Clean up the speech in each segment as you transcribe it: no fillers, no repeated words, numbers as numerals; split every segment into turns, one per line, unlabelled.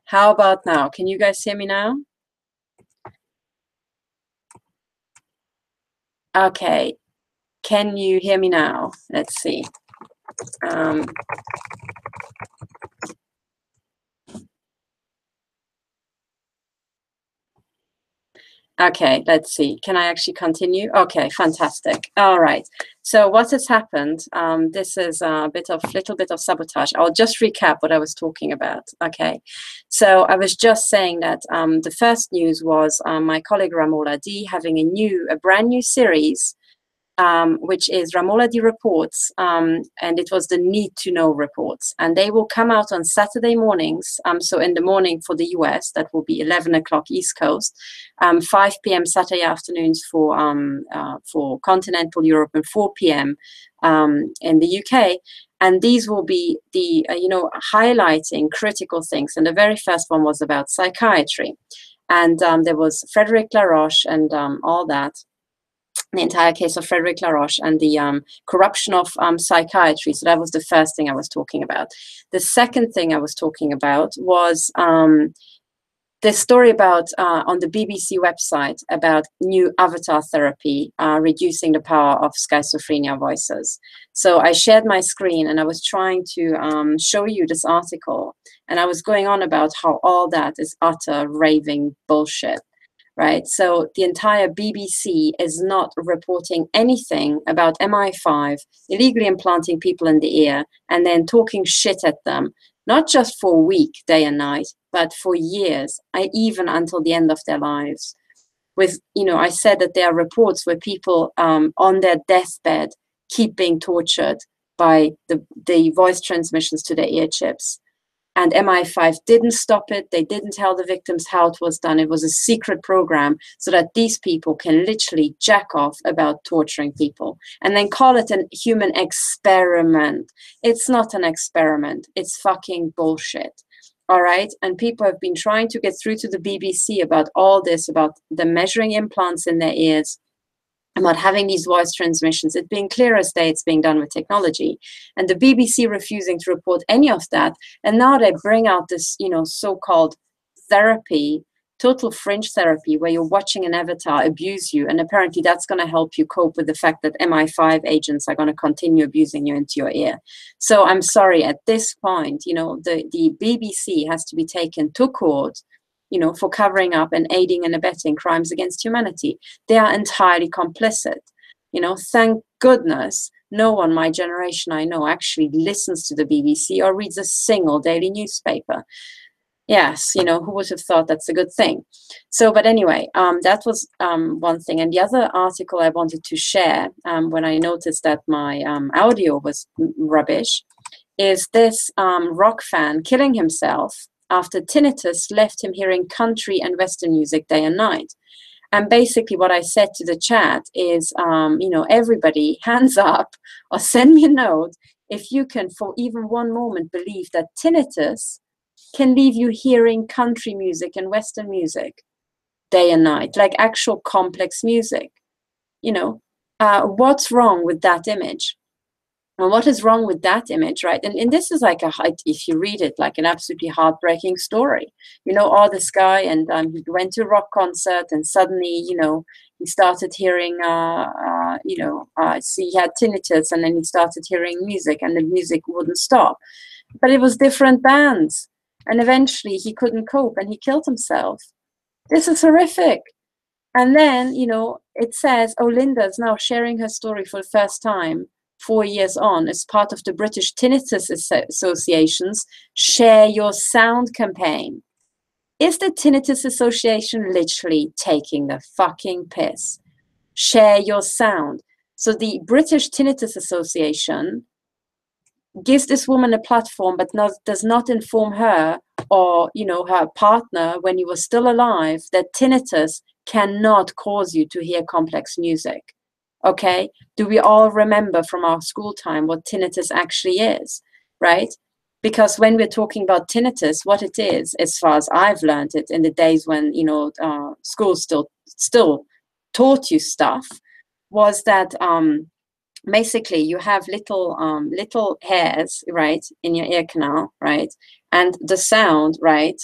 How about now? Can you guys hear me now? Okay. Can you hear me now? Let's see. Okay, let's see. Can I actually continue? Okay, fantastic. All right. So what has happened? This is a little bit of sabotage. I'll just recap what I was talking about. Okay. So I was just saying that the first news was my colleague Ramola D having a brand new series, which is Ramola D reports, and it was the need to know reports, and they will come out on Saturday mornings. So in the morning for the US, that will be 11 o'clock East Coast, 5 p.m. Saturday afternoons for continental Europe, and 4 p.m. In the UK. And these will be the highlighting critical things. And the very first one was about psychiatry, and there was Frederic Laroche and all that. The entire case of Frederic Laroche and the corruption of psychiatry. So that was the first thing I was talking about. The second thing I was talking about was the story about on the BBC website about new avatar therapy, reducing the power of schizophrenia voices. So I shared my screen and I was trying to show you this article, and I was going on about how all that is utter raving bullshit. Right, so the entire BBC is not reporting anything about MI5 illegally implanting people in the ear and then talking shit at them, not just for a week, day and night, but for years, even until the end of their lives. With, I said that there are reports where people on their deathbed keep being tortured by the voice transmissions to their ear chips. And MI5 didn't stop it. They didn't tell the victims how it was done. It was a secret program so that these people can literally jack off about torturing people and then call it a human experiment. It's not an experiment. It's fucking bullshit. All right. And people have been trying to get through to the BBC about all this, about the measuring implants in their ears, about having these voice transmissions, it being clear as day it's being done with technology, and the BBC refusing to report any of that. And now they bring out this, so-called therapy, total fringe therapy, where you're watching an avatar abuse you, and apparently that's going to help you cope with the fact that MI5 agents are going to continue abusing you into your ear. So I'm sorry, at this point, the BBC has to be taken to court, for covering up and aiding and abetting crimes against humanity. They are entirely complicit. Thank goodness no one my generation I know actually listens to the BBC or reads a single daily newspaper. Yes, who would have thought that's a good thing? So, but anyway, that was one thing. And the other article I wanted to share when I noticed that my audio was rubbish is this rock fan killing himself after tinnitus left him hearing country and Western music day and night. And basically what I said to the chat is, everybody hands up or send me a note if you can for even one moment believe that tinnitus can leave you hearing country music and Western music day and night, like actual complex music. What's wrong with that image? Well, what is wrong with that image, right? And this is like if you read it, like an absolutely heartbreaking story. This guy, and he went to a rock concert, and suddenly, he started hearing, he had tinnitus, and then he started hearing music, and the music wouldn't stop. But it was different bands, and eventually he couldn't cope, and he killed himself. This is horrific. And then, it says, oh, Linda's now sharing her story for the first time 4 years on, as part of the British Tinnitus Association's Share Your Sound campaign. Is the Tinnitus Association literally taking the fucking piss? Share your sound. So the British Tinnitus Association gives this woman a platform, but does not inform her or, you know, her partner when he was still alive that tinnitus cannot cause you to hear complex music. Okay? Do we all remember from our school time what tinnitus actually is, right? Because when we're talking about tinnitus, what it is, as far as I've learned it in the days when, you know, schools still taught you stuff, was that basically you have little hairs, right, in your ear canal, right, and the sound, right,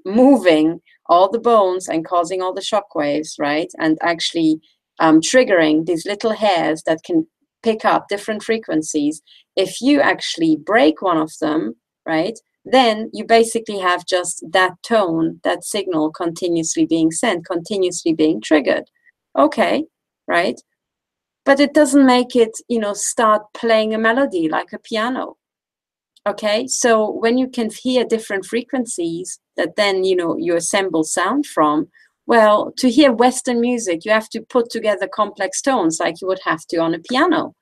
moving all the bones and causing all the shock waves, right, and actually triggering these little hairs that can pick up different frequencies. If you actually break one of them, right, then you basically have just that tone, that signal continuously being sent, continuously being triggered. Okay, right? But it doesn't make it, you know, start playing a melody like a piano. Okay, so when you can hear different frequencies that then, you know, you assemble sound from, well, to hear Western music, you have to put together complex tones like you would have to on a piano.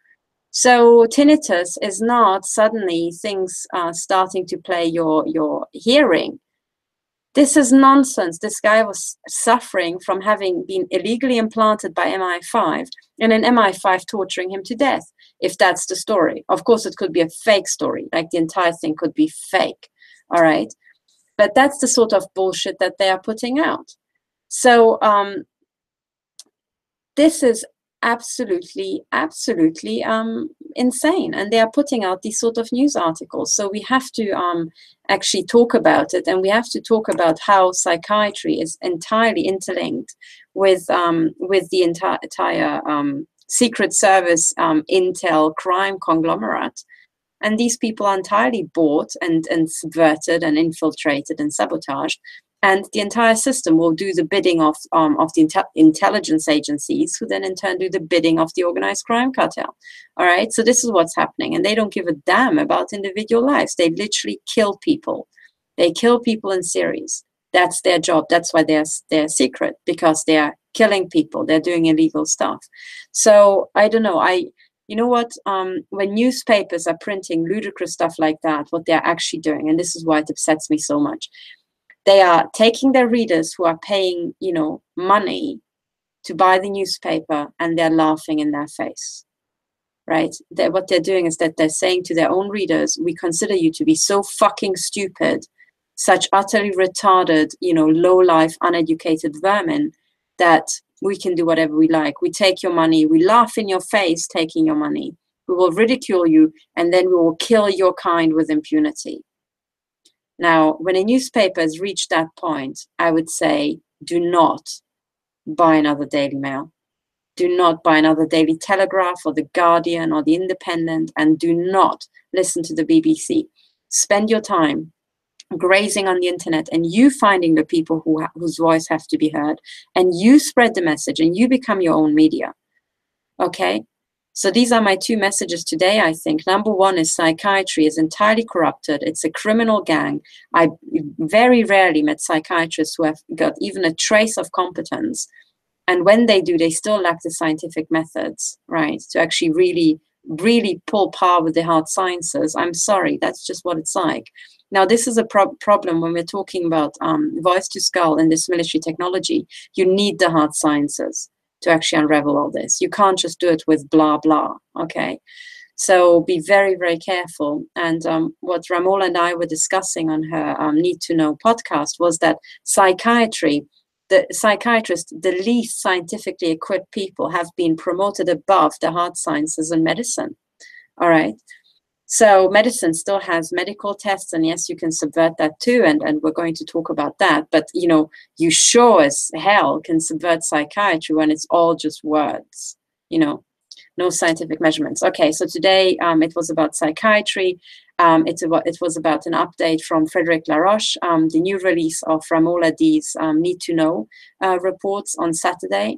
So tinnitus is not suddenly things starting to play your hearing. This is nonsense. This guy was suffering from having been illegally implanted by MI5 and an MI5 torturing him to death, if that's the story. Of course, it could be a fake story, like the entire thing could be fake, all right? But that's the sort of bullshit that they are putting out. So this is absolutely insane, and they are putting out these sort of news articles. So we have to actually talk about it, and we have to talk about how psychiatry is entirely interlinked with the entire Secret Service intel crime conglomerate. And these people are entirely bought and subverted and infiltrated and sabotaged. And the entire system will do the bidding of the intelligence agencies, who then in turn do the bidding of the organized crime cartel. All right, so this is what's happening. And they don't give a damn about individual lives. They literally kill people. They kill people in series. That's their job. That's why they're secret, because they are killing people. They're doing illegal stuff. So I don't know. You know what? When newspapers are printing ludicrous stuff like that, what they're actually doing, and this is why it upsets me so much, they are taking their readers who are paying, you know, money to buy the newspaper, and they're laughing in their face, right? What they're doing is that they're saying to their own readers, we consider you to be so fucking stupid, such utterly retarded, you know, low-life, uneducated vermin, that we can do whatever we like. We take your money, we laugh in your face taking your money, we will ridicule you, and then we will kill your kind with impunity. Now, when a newspaper has reached that point, I would say, do not buy another Daily Mail. Do not buy another Daily Telegraph or The Guardian or The Independent, and do not listen to the BBC. Spend your time grazing on the internet and you finding the people whose voice have to be heard, and you spread the message and you become your own media. Okay? So these are my two messages today, I think. Number one is psychiatry is entirely corrupted. It's a criminal gang. I very rarely met psychiatrists who have got even a trace of competence. And when they do, they still lack the scientific methods, right, to actually really pull par with the hard sciences. I'm sorry, that's just what it's like. Now, this is a problem when we're talking about voice to skull and this military technology. You need the hard sciences to actually unravel all this. You can't just do it with blah, blah, okay? So be very, very careful. And what Ramola and I were discussing on her Need to Know podcast was that psychiatry, the psychiatrists, the least scientifically equipped people, have been promoted above the hard sciences and medicine, all right? So medicine still has medical tests, and yes, you can subvert that too, and we're going to talk about that. But, you know, you sure as hell can subvert psychiatry when it's all just words, you know, no scientific measurements. Okay, so today it was about psychiatry. It was about an update from Frédéric Laroche, the new release of Ramola D's Need to Know reports on Saturday.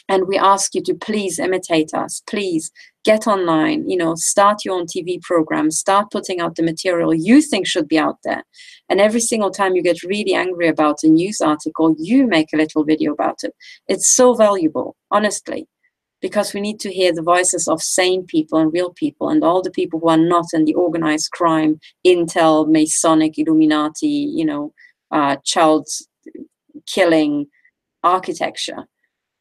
And we ask you to please imitate us. Please get online, you know, start your own TV program, start putting out the material you think should be out there. And every single time you get really angry about a news article, you make a little video about it. It's so valuable, honestly, because we need to hear the voices of sane people and real people, and all the people who are not in the organized crime, Intel, Masonic, Illuminati, you know, child killing architecture,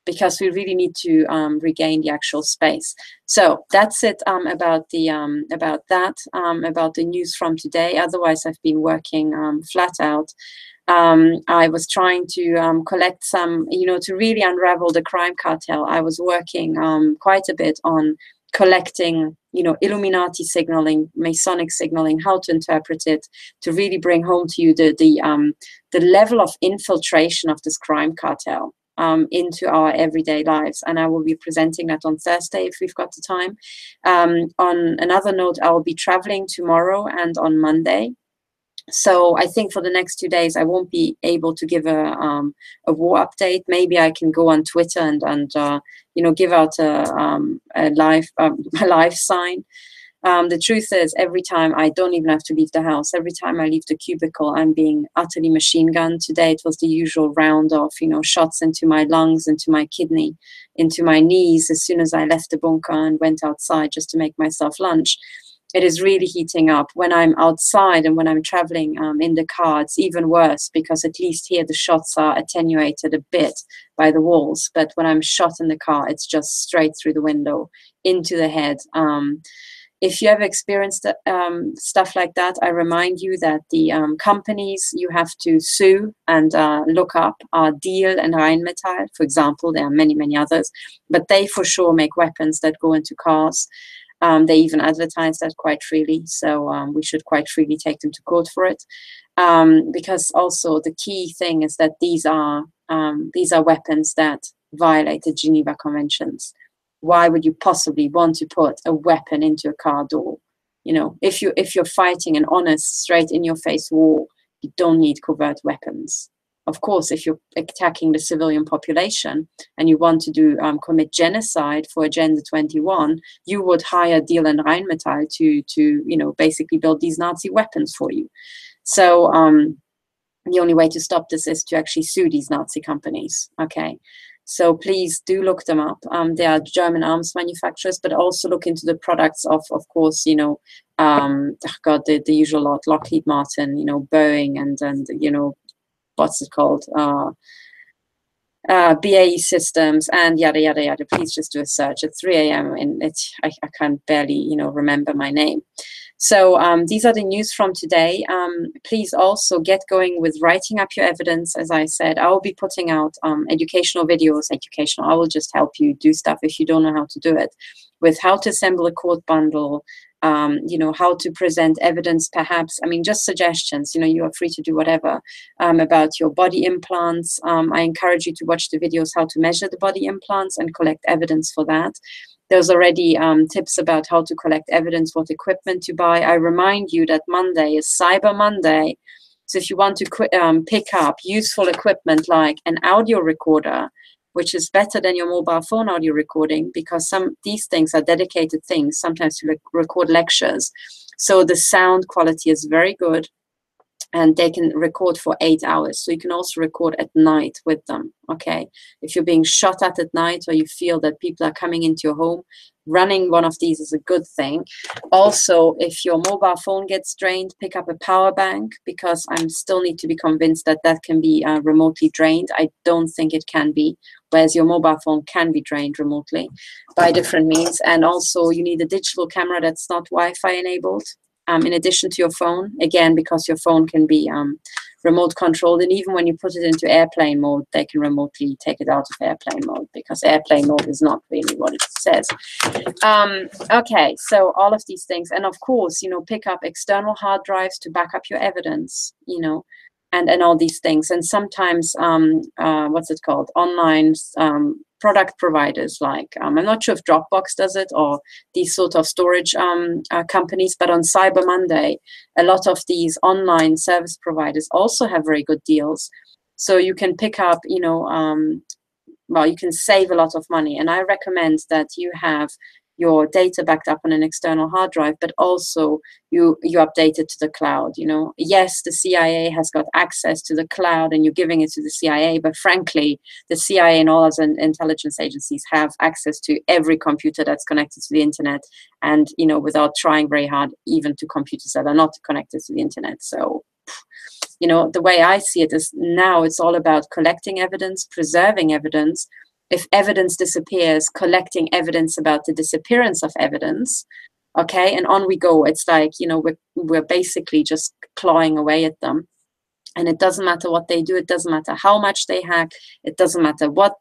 because we really need to regain the actual space. So that's it about the about the news from today. Otherwise, I've been working flat out. I was trying to collect some, you know, to really unravel the crime cartel. I was working quite a bit on collecting, you know, Illuminati signaling, Masonic signaling, how to interpret it, to really bring home to you the level of infiltration of this crime cartel into our everyday lives. And I will be presenting that on Thursday if we've got the time. On another note, I will be traveling tomorrow and on Monday. So I think for the next 2 days, I won't be able to give a war update. Maybe I can go on Twitter and you know, give out a live sign. The truth is, every time I don't even have to leave the house, every time I leave the cubicle, I'm being utterly machine gunned. Today it was the usual round of, you know, shots into my lungs, into my kidney, into my knees as soon as I left the bunker and went outside just to make myself lunch. It is really heating up. When I'm outside and when I'm traveling in the car, it's even worse, because at least here the shots are attenuated a bit by the walls. But when I'm shot in the car, it's just straight through the window, into the head. If you ever experienced stuff like that, I remind you that the companies you have to sue and look up are Diehl and Rheinmetall, for example. There are many, many others, but they for sure make weapons that go into cars. They even advertise that quite freely, so we should quite freely take them to court for it. Because also the key thing is that these are weapons that violate the Geneva Conventions. Why would you possibly want to put a weapon into a car door? You know, if you're fighting an honest, straight in your face war, you don't need covert weapons. Of course, if you're attacking the civilian population and you want to commit genocide for Agenda 21, you would hire Diehl and Rheinmetall to you know, basically build these Nazi weapons for you. So the only way to stop this is to actually sue these Nazi companies. Okay. So please do look them up. They are German arms manufacturers, but also look into the products of course, you know, the usual lot, Lockheed Martin, you know, Boeing, and you know, what's it called? BAE Systems, and yada, yada, yada. Please just do a search. At 3 a.m. and I can't barely, you know, remember my name. So these are the news from today. Please also get going with writing up your evidence. As I said, I will be putting out educational videos. I will just help you do stuff if you don't know how to do it, with how to assemble a court bundle, you know, how to present evidence, perhaps. I mean, just suggestions. You know, you are free to do whatever about your body implants. I encourage you to watch the videos how to measure the body implants and collect evidence for that. There's already tips about how to collect evidence, what equipment to buy. I remind you that Monday is Cyber Monday. So if you want to pick up useful equipment like an audio recorder, which is better than your mobile phone audio recording, because these things are dedicated things, sometimes to record lectures. So the sound quality is very good, and they can record for 8 hours. So you can also record at night with them, okay? If you're being shot at night, or you feel that people are coming into your home, running one of these is a good thing. Also, if your mobile phone gets drained, pick up a power bank, because I still need to be convinced that that can be remotely drained. I don't think it can be, whereas your mobile phone can be drained remotely by different means. And also you need a digital camera that's not Wi-Fi enabled. In addition to your phone, again, because your phone can be remote controlled, and even when you put it into airplane mode, they can remotely take it out of airplane mode, because airplane mode is not really what it says. Okay, so all of these things, and of course, you know, pick up external hard drives to back up your evidence, you know, and all these things. And sometimes, what's it called? Online product providers, like, I'm not sure if Dropbox does it, or these sort of storage companies, but on Cyber Monday, a lot of these online service providers also have very good deals. So you can pick up, you know, well, you can save a lot of money. And I recommend that you have your data backed up on an external hard drive, but also you update it to the cloud. You know, yes, the CIA has got access to the cloud and you're giving it to the CIA, but frankly, the CIA and all other intelligence agencies have access to every computer that's connected to the internet, and, you know, without trying very hard, even to computers that are not connected to the internet. So, you know, the way I see it is now it's all about collecting evidence, preserving evidence. If evidence disappears, collecting evidence about the disappearance of evidence. Okay, and on we go. It's like, you know, we're basically just clawing away at them. And it doesn't matter what they do. It doesn't matter how much they hack. It doesn't matter what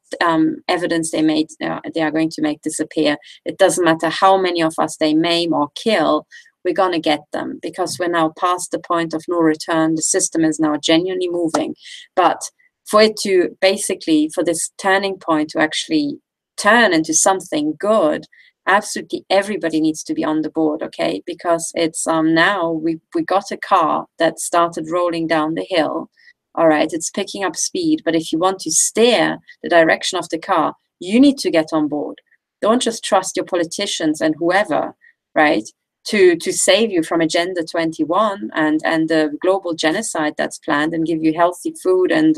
evidence they are going to make disappear. It doesn't matter how many of us they maim or kill. We're going to get them, because we're now past the point of no return. The system is now genuinely moving. But for it to basically, for this turning point to actually turn into something good, absolutely everybody needs to be on the board, okay? Because it's now we got a car that started rolling down the hill. All right, it's picking up speed, but if you want to steer the direction of the car, you need to get on board. Don't just trust your politicians and whoever, right, to save you from Agenda 21 and the global genocide that's planned, and give you healthy food and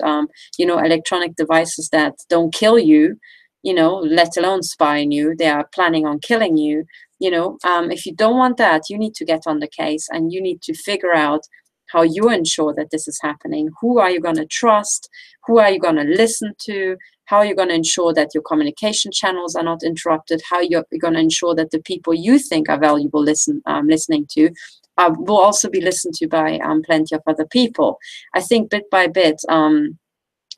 you know, electronic devices that don't kill you, you know, let alone spy on you. They are planning on killing you. You know, if you don't want that, you need to get on the case, and you need to figure out how you ensure that this is happening. Who are you going to trust? Who are you going to listen to? How are you going to ensure that your communication channels are not interrupted? How you're going to ensure that the people you think are valuable listening to will also be listened to by plenty of other people. I think bit by bit,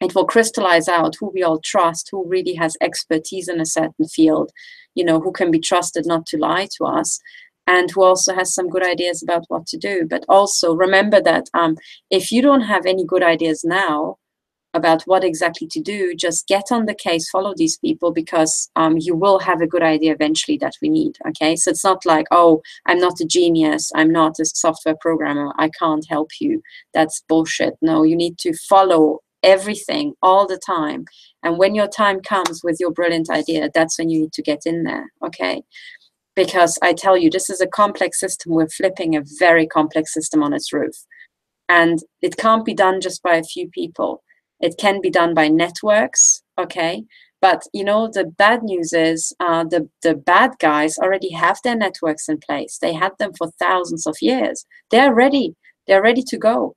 it will crystallize out who we all trust, who really has expertise in a certain field, you know, who can be trusted not to lie to us, and who also has some good ideas about what to do. But also remember that if you don't have any good ideas now about what exactly to do, just get on the case, follow these people, because you will have a good idea eventually that we need, okay? So it's not like, oh, I'm not a genius, I'm not a software programmer, I can't help you. That's bullshit. No, you need to follow everything all the time. And when your time comes with your brilliant idea, that's when you need to get in there, okay? Because I tell you, this is a complex system. We're flipping a very complex system on its roof. And it can't be done just by a few people. It can be done by networks, okay? But, you know, the bad news is the bad guys already have their networks in place. They had them for thousands of years. They're ready. They're ready to go.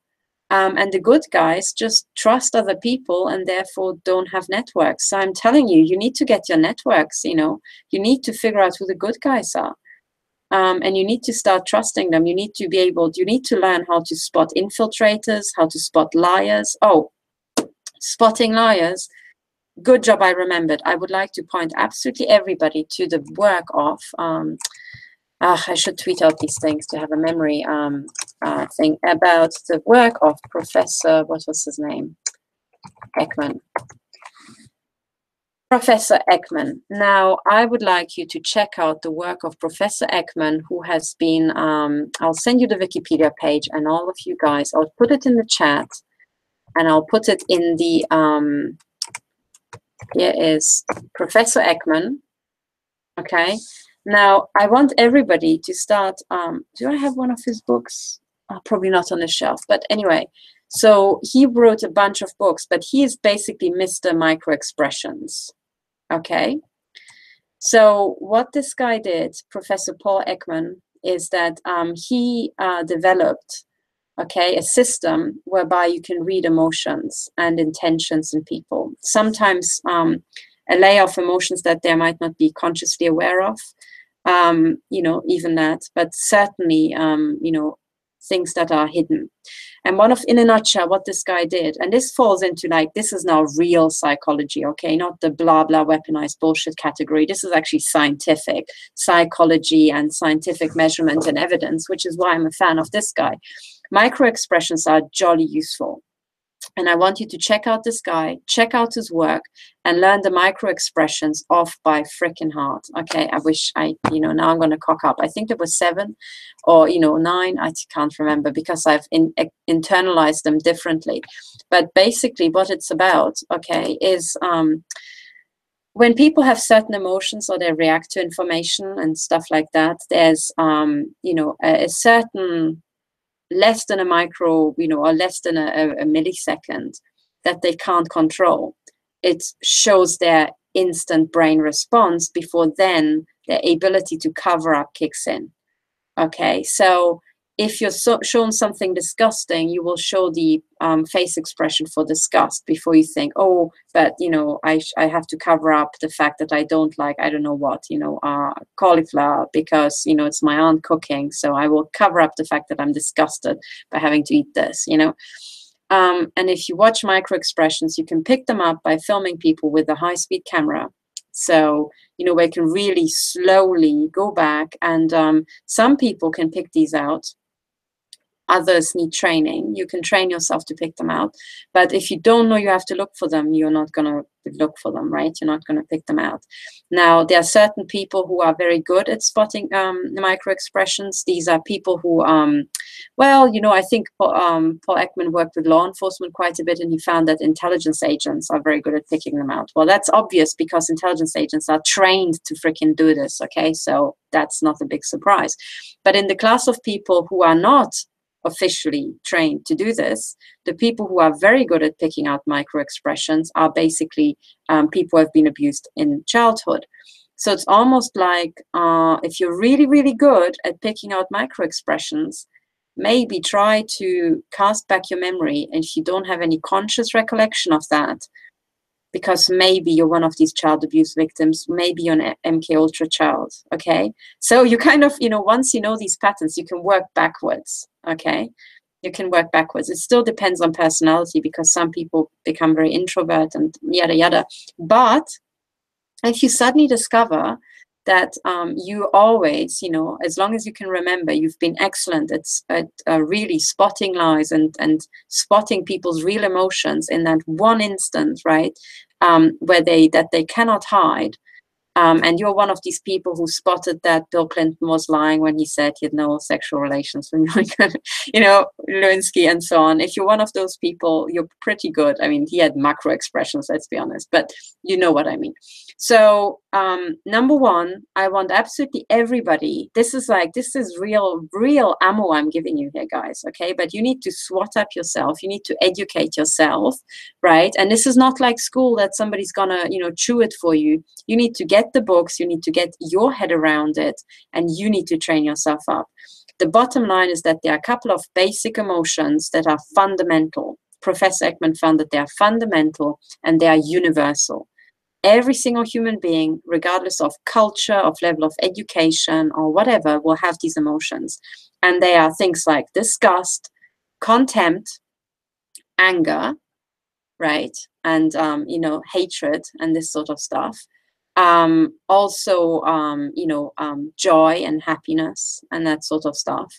And the good guys just trust other people and therefore don't have networks. So I'm telling you, you need to get your networks, you know. You need to figure out who the good guys are. And you need to start trusting them. You need to be able, you need to learn how to spot infiltrators, how to spot liars. Oh, spotting liars. Good job, I remembered. I would like to point absolutely everybody to the work of, I should tweet out these things to have a memory thing about the work of Professor, what was his name? Ekman. Professor Ekman. Now, I would like you to check out the work of Professor Ekman, who has been, I'll send you the Wikipedia page, and all of you guys, I'll put it in the chat, and I'll put it in the, here is Professor Ekman, okay? Now, I want everybody to start, do I have one of his books? Oh, probably not on the shelf, but anyway. So he wrote a bunch of books, but he is basically Mr. Microexpressions, okay? So what this guy did, Professor Paul Ekman, is that he developed, okay, a system whereby you can read emotions and intentions in people. Sometimes a layer of emotions that they might not be consciously aware of, you know, even that, but certainly, you know, things that are hidden. And in a nutshell, what this guy did, and this falls into like, this is now real psychology, okay, not the blah, blah, weaponized bullshit category. This is actually scientific psychology and scientific measurement and evidence, which is why I'm a fan of this guy. Microexpressions are jolly useful. And I want you to check out this guy, check out his work, and learn the microexpressions off by frickin' heart. Okay, I wish you know, now I'm going to cock up. I think there was 7 or, you know, 9. I can't remember because I've internalized them differently. But basically what it's about, okay, is when people have certain emotions or they react to information and stuff like that, there's, you know, a certain less than a micro, you know, or less than a millisecond that they can't control. It shows their instant brain response before then their ability to cover up kicks in. Okay, so if you're shown something disgusting, you will show the face expression for disgust before you think, oh, but, you know, I have to cover up the fact that I don't like, I don't know what, you know, cauliflower, because, you know, it's my aunt cooking. So I will cover up the fact that I'm disgusted by having to eat this, you know. And if you watch microexpressions, you can pick them up by filming people with a high-speed camera. So, you know, we can really slowly go back, and some people can pick these out. Others need training. You can train yourself to pick them out. But if you don't know you have to look for them, you're not going to look for them, right? You're not going to pick them out. Now, there are certain people who are very good at spotting microexpressions. These are people who, well, you know, I think Paul Ekman worked with law enforcement quite a bit, and he found that intelligence agents are very good at picking them out. Well, that's obvious because intelligence agents are trained to freaking do this, okay? So that's not a big surprise. But in the class of people who are not officially trained to do this, the people who are very good at picking out microexpressions are basically people who have been abused in childhood. So it's almost like if you're really, really good at picking out microexpressions, maybe try to cast back your memory, and if you don't have any conscious recollection of that, because maybe you're one of these child abuse victims, maybe you're an MK Ultra child, okay? So you kind of, you know, once you know these patterns, you can work backwards, okay? You can work backwards. It still depends on personality, because some people become very introvert and yada, yada. But if you suddenly discover that you always, you know, as long as you can remember, you've been excellent at really spotting lies and spotting people's real emotions in that one instant, right, where they cannot hide. And you're one of these people who spotted that Bill Clinton was lying when he said he had no sexual relations with, you know, Lewinsky and so on. If you're one of those people, you're pretty good. I mean, he had macro expressions, let's be honest, but you know what I mean. So number one, I want absolutely everybody. This is real ammo I'm giving you here, guys. Okay, but you need to SWAT up yourself. You need to educate yourself, right? And this is not like school that somebody's gonna, you know, chew it for you. You need to get the books, you need to get your head around it, and you need to train yourself up. The bottom line is that there are a couple of basic emotions that are fundamental. Professor Ekman found that they are fundamental and they are universal. Every single human being, regardless of culture, of level of education, or whatever, will have these emotions. And they are things like disgust, contempt, anger, right? And, you know, hatred and this sort of stuff. Also, you know, joy and happiness and that sort of stuff.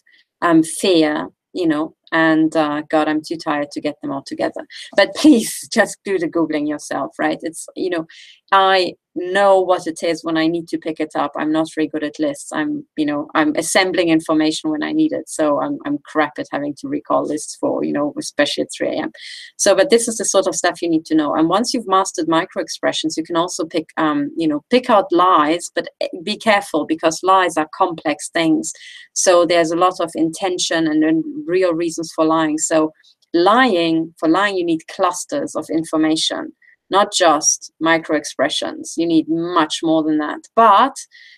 Fear, you know, and God, I'm too tired to get them all together. But please just do the Googling yourself, right? It's, you know, I know what it is when I need to pick it up. I'm not very good at lists. I'm, you know, I'm assembling information when I need it. So I'm crap at having to recall lists for, you know, especially at 3 a.m. So, but this is the sort of stuff you need to know. And once you've mastered microexpressions, you can also pick, you know, pick out lies, but be careful because lies are complex things. So there's a lot of intention and real reasons for lying. So lying, you need clusters of information, not just microexpressions. You need much more than that, but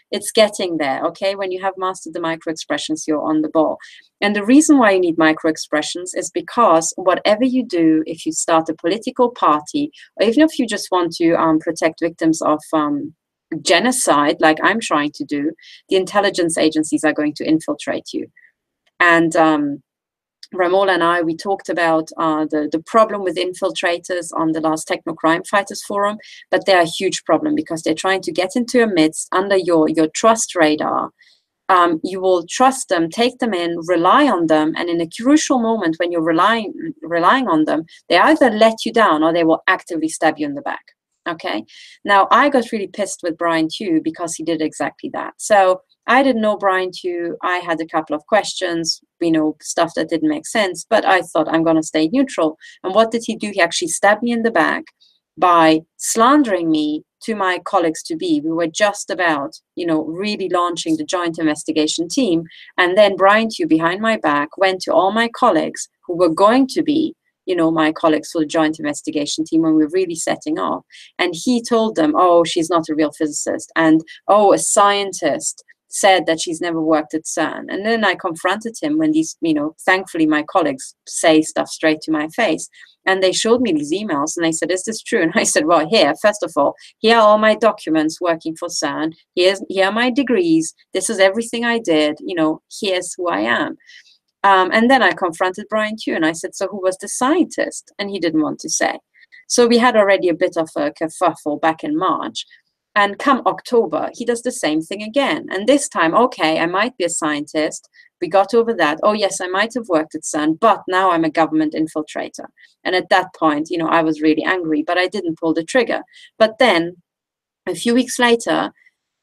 it's getting there, okay? When you have mastered the microexpressions, you're on the ball. And the reason why you need microexpressions is because whatever you do, if you start a political party, or even if you just want to protect victims of genocide, like I'm trying to do, the intelligence agencies are going to infiltrate you. And Ramola and I, we talked about the problem with infiltrators on the last Techno Crime Fighters Forum, but they're a huge problem because they're trying to get into your midst under your trust radar. You will trust them, take them in, rely on them, and in a crucial moment when you're relying on them, they either let you down or they will actively stab you in the back. Okay. Now, I got really pissed with Brian Tew because he did exactly that. So I didn't know Brian Tew. I had a couple of questions, you know, stuff that didn't make sense, but I thought I'm going to stay neutral. And what did he do? He actually stabbed me in the back by slandering me to my colleagues to be. We were just about, you know, really launching the joint investigation team. And then Brian Tew, behind my back, went to all my colleagues who were going to be, you know, my colleagues for the joint investigation team when we were really setting off. And he told them, oh, she's not a real physicist. And, oh, a scientist said that she's never worked at CERN. And then I confronted him when these, you know, thankfully my colleagues say stuff straight to my face. And they showed me these emails and they said, is this true? And I said, well, here, first of all, here are all my documents working for CERN. Here are my degrees. This is everything I did. You know, here's who I am. And then I confronted Brian Tew and I said, so who was the scientist? And he didn't want to say. So we had already a bit of a kerfuffle back in March. And come October, he does the same thing again. And this time, okay, I might be a scientist. We got over that. Oh, yes, I might have worked at CERN, but now I'm a government infiltrator. And at that point, you know, I was really angry, but I didn't pull the trigger. But then a few weeks later,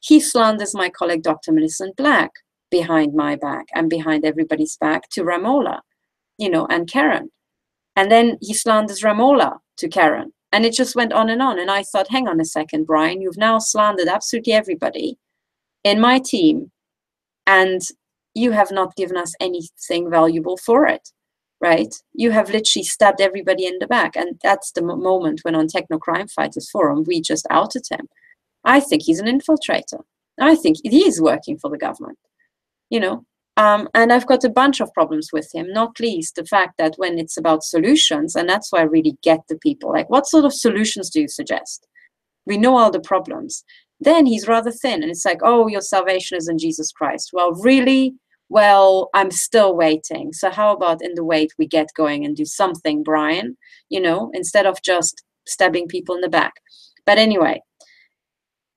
he slanders my colleague, Dr. Millicent Black, behind my back and behind everybody's back to Ramola, you know, and Karen. And then he slanders Ramola to Karen. And it just went on. And I thought, hang on a second, Brian, you've now slandered absolutely everybody in my team. And you have not given us anything valuable for it, right? You have literally stabbed everybody in the back. And that's the moment when on Techno Crime Fighters Forum, we just outed him. I think he's an infiltrator. I think he's working for the government, you know. And I've got a bunch of problems with him, not least the fact that when it's about solutions, and that's why I really get the people, like, what sort of solutions do you suggest? We know all the problems. Then he's rather thin, and it's like, oh, your salvation is in Jesus Christ. Well, really? Well, I'm still waiting. So how about in the wait we get going and do something, Brian, you know, instead of just stabbing people in the back. But anyway,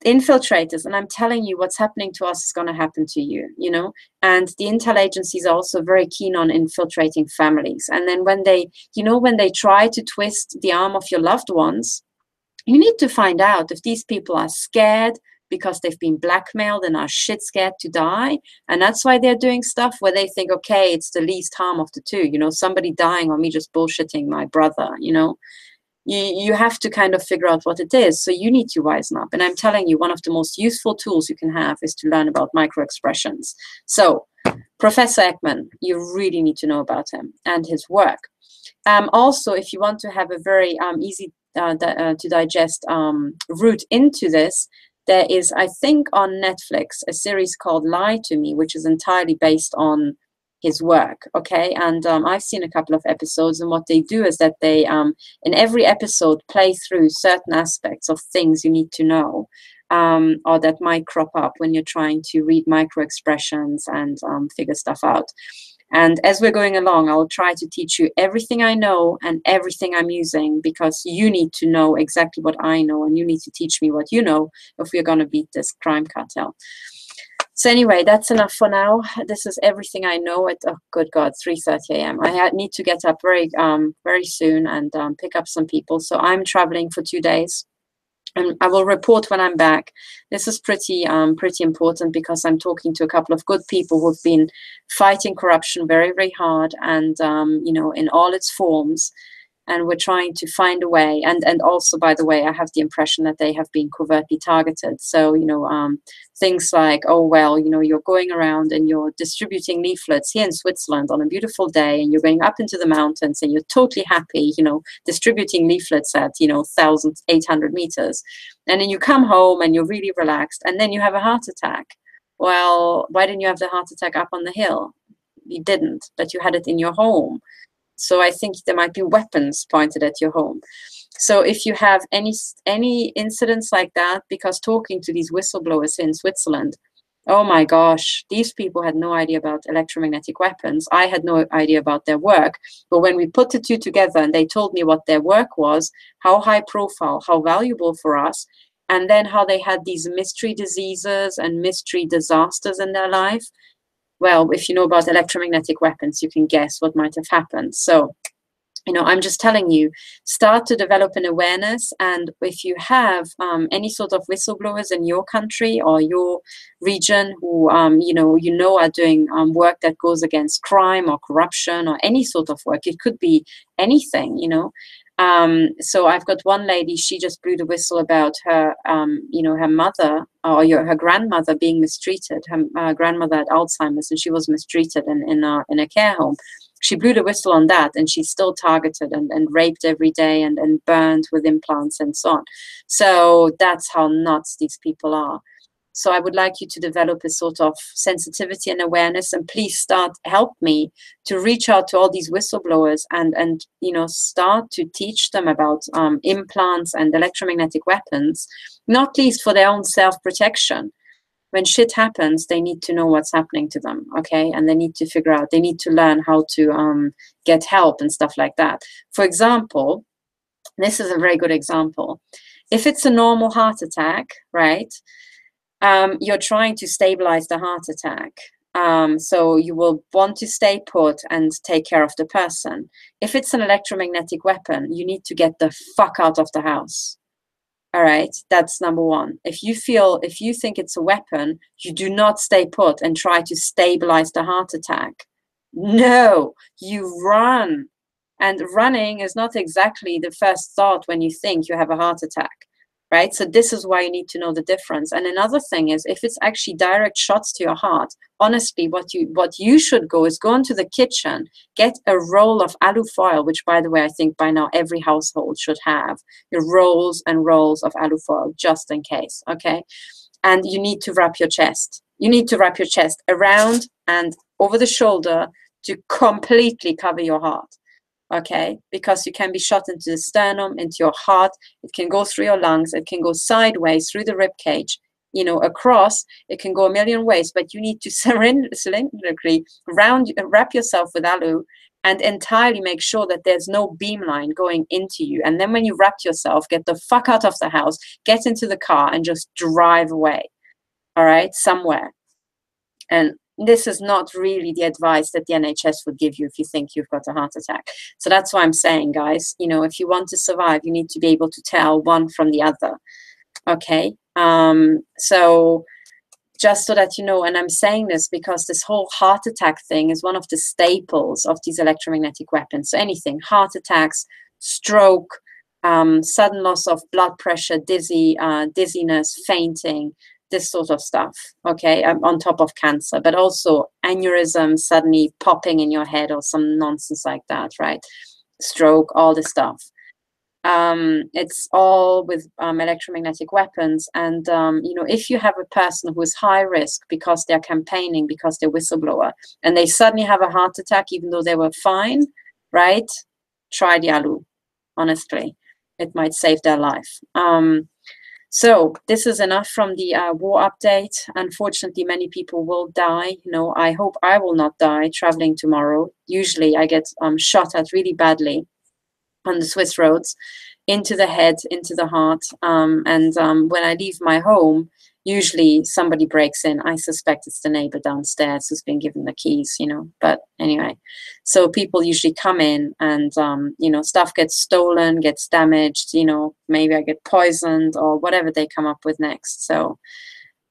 infiltrators, and I'm telling you, what's happening to us is going to happen to you, you know. And the intel agencies are also very keen on infiltrating families. And then when they, you know, when they try to twist the arm of your loved ones, you need to find out if these people are scared because they've been blackmailed and are shit scared to die. And that's why they're doing stuff where they think, okay, it's the least harm of the two, you know, somebody dying or me just bullshitting my brother, you know. You have to kind of figure out what it is. So you need to wisen up. And I'm telling you, one of the most useful tools you can have is to learn about microexpressions. So Professor Ekman, you really need to know about him and his work. Also, if you want to have a very easy to digest route into this, there is, I think, on Netflix, a series called Lie to Me, which is entirely based on his work, okay? And I've seen a couple of episodes, and what they do is that they, in every episode, play through certain aspects of things you need to know, or that might crop up when you're trying to read microexpressions and figure stuff out. And as we're going along, I'll try to teach you everything I know and everything I'm using, because you need to know exactly what I know, and you need to teach me what you know if we're going to beat this crime cartel. So anyway, that's enough for now. This is everything I know at, oh, good God, 3:30 a.m. I need to get up very soon and pick up some people. So I'm traveling for 2 days. And I will report when I'm back. This is pretty important, because I'm talking to a couple of good people who've been fighting corruption very, very hard, and you know, in all its forms. And we're trying to find a way. And also, by the way, I have the impression that they have been covertly targeted. So, you know, things like, oh, well, you know, you're going around and you're distributing leaflets here in Switzerland on a beautiful day, and you're going up into the mountains and you're totally happy, you know, distributing leaflets at, you know, 1,800 meters. And then you come home and you're really relaxed, and then you have a heart attack. Well, why didn't you have the heart attack up on the hill? You didn't, but you had it in your home. So I think there might be weapons pointed at your home. So if you have any incidents like that, because talking to these whistleblowers in Switzerland, oh my gosh, these people had no idea about electromagnetic weapons. I had no idea about their work. But when we put the two together and they told me what their work was, how high profile, how valuable for us, and then how they had these mystery diseases and mystery disasters in their life, well, if you know about electromagnetic weapons, you can guess what might have happened. So, you know, I'm just telling you, start to develop an awareness. And if you have any sort of whistleblowers in your country or your region who, you know, are doing work that goes against crime or corruption or any sort of work, it could be anything, you know, So I've got one lady, she just blew the whistle about her, her mother or her grandmother being mistreated. Her grandmother had Alzheimer's and she was mistreated in a care home. She blew the whistle on that, and she's still targeted and raped every day and burned with implants and so on. So that's how nuts these people are. So I would like you to develop a sort of sensitivity and awareness, and please help me to reach out to all these whistleblowers and start to teach them about implants and electromagnetic weapons, not least for their own self-protection. When shit happens, they need to know what's happening to them, okay? And they need to figure out, they need to learn how to get help and stuff like that. For example, this is a very good example. If it's a normal heart attack, right? You're trying to stabilize the heart attack. So you will want to stay put and take care of the person. If it's an electromagnetic weapon, you need to get the fuck out of the house. All right, that's number one. If you think it's a weapon, you do not stay put and try to stabilize the heart attack. No, you run. And running is not exactly the first thought when you think you have a heart attack. Right? So this is why you need to know the difference. And another thing is, if it's actually direct shots to your heart, honestly, what you should go into the kitchen, get a roll of alu foil, which, by the way, I think by now every household should have your rolls and rolls of alu foil, just in case, okay? And you need to wrap your chest. You need to wrap your chest around and over the shoulder to completely cover your heart. Okay, because you can be shot into the sternum, into your heart. It can go through your lungs. It can go sideways through the rib cage, across. It can go a million ways, but you need to cylindrically wrap yourself with alu and entirely make sure that there's no beamline going into you. And then when you wrap yourself, get the fuck out of the house, get into the car and just drive away, all right, somewhere. And this is not really the advice that the NHS would give you if you think you've got a heart attack. So that's why I'm saying, guys, if you want to survive, you need to be able to tell one from the other. Okay. So just so that you know, and I'm saying this because this whole heart attack thing is one of the staples of these electromagnetic weapons. So anything, heart attacks, stroke, sudden loss of blood pressure, dizziness, fainting, this sort of stuff, okay, on top of cancer, but also aneurysm suddenly popping in your head or some nonsense like that, right? Stroke, all this stuff. It's all with electromagnetic weapons. And, if you have a person who is high risk because they're campaigning, because they're whistleblower, and they suddenly have a heart attack, even though they were fine, right? Try the alu, honestly. It might save their life. So this is enough from the war update. Unfortunately, many people will die. I hope I will not die traveling tomorrow. Usually I get shot at really badly on the Swiss roads, into the head, into the heart. And when I leave my home, usually somebody breaks in. I suspect it's the neighbor downstairs who's been given the keys, but anyway. So people usually come in and, stuff gets stolen, gets damaged, maybe I get poisoned or whatever they come up with next. So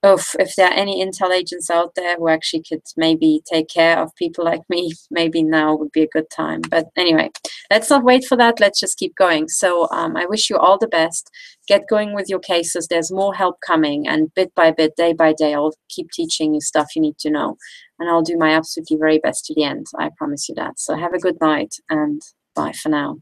if there are any intel agents out there who actually could maybe take care of people like me, maybe now would be a good time. But anyway, let's not wait for that. Let's just keep going. So I wish you all the best. Get going with your cases. There's more help coming, and bit by bit, day by day, I'll keep teaching you stuff you need to know, and I'll do my absolutely very best to the end. I promise you that. So have a good night and bye for now.